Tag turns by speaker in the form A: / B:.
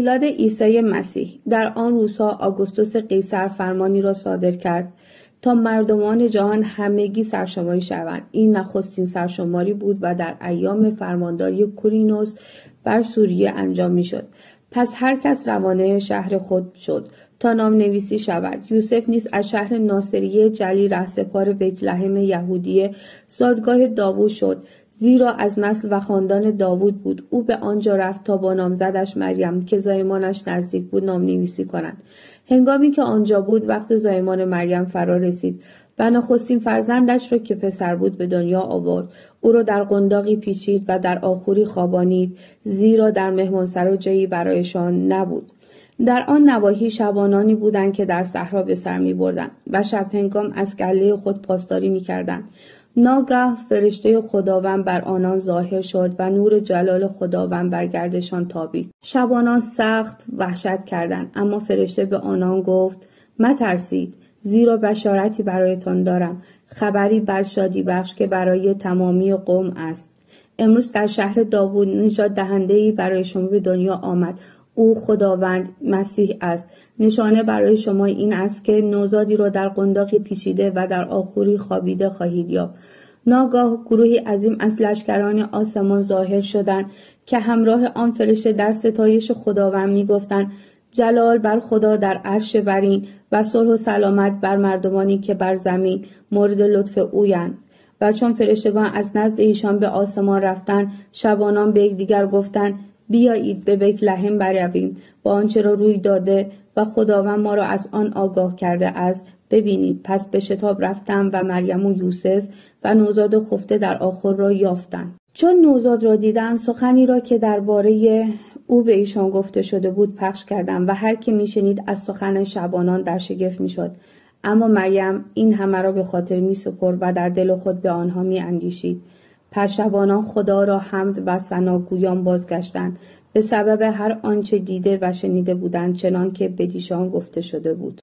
A: میلاد عیسی مسیح. در آن روزها آگوستوس قیصر فرمانی را صادر کرد تا مردمان جهان همگی سرشماری شوند. این نخستین سرشماری بود و در ایام فرمانداری کورینوس بر سوریه انجام میشد. پس هر کس روانه شهر خود شد تا نام نویسی شود. یوسف نیز از شهر ناصریه جلی رهسپار بیتلحم یهودیه زادگاه داوود شد، زیرا از نسل و خاندان داوود بود. او به آنجا رفت تا با نامزدش مریم که زایمانش نزدیک بود نام نویسی کنند. هنگامی که آنجا بود وقت زایمان مریم فرا رسید و نخستین فرزندش را که پسر بود به دنیا آورد. او را در قنداقی پیچید و در آخوری خوابانید، زیرا در مهمانسرا جایی برایشان نبود. در آن نواحی شبانانی بودند که در صحرا به سر می بردند و شب هنگام از گله خود پاسداری می کردند. ناگاه فرشته خداوند بر آنان ظاهر شد و نور جلال خداوند بر گردشان تابید. شبانان سخت وحشت کردند، اما فرشته به آنان گفت: مترسید، زیرا بشارتی برایتان دارم، خبری بشادی بخش که برای تمامی قوم است. امروز در شهر داوود نجات دهنده‌ای برای شما به دنیا آمد. او خداوند مسیح است. نشانه برای شما این است که نوزادی را در قنداقی پیچیده و در آخوری خوابیده خواهید یافت. ناگاه گروهی عظیم از لشکران آسمان ظاهر شدند که همراه آن فرشته در ستایش خداوند می‌گفتند: جلال بر خدا در عرش برین و صلح و سلامت بر مردمانی که بر زمین مورد لطف اویند. و چون فرشتگان از نزد ایشان به آسمان رفتند، شبانان به یکدیگر گفتند: بیایید به بیتلحم برویم با آنچه را روی داده و خداوند ما را از آن آگاه کرده است ببینیم. پس به شتاب رفتند و مریم و یوسف و نوزاد خفته در آخور را یافتند. چون نوزاد را دیدند، سخنی را که درباره او به ایشان گفته شده بود پخش کردند و هر که میشنید از سخن شبانان در شگفت میشد. اما مریم این همه را به خاطر میسپرد و در دل خود به آنها میاندیشید. پس شبانان خدا را حمد و ثناگویان بازگشتند به سبب هر آنچه دیده و شنیده بودند، چنان که بدیشان گفته شده بود.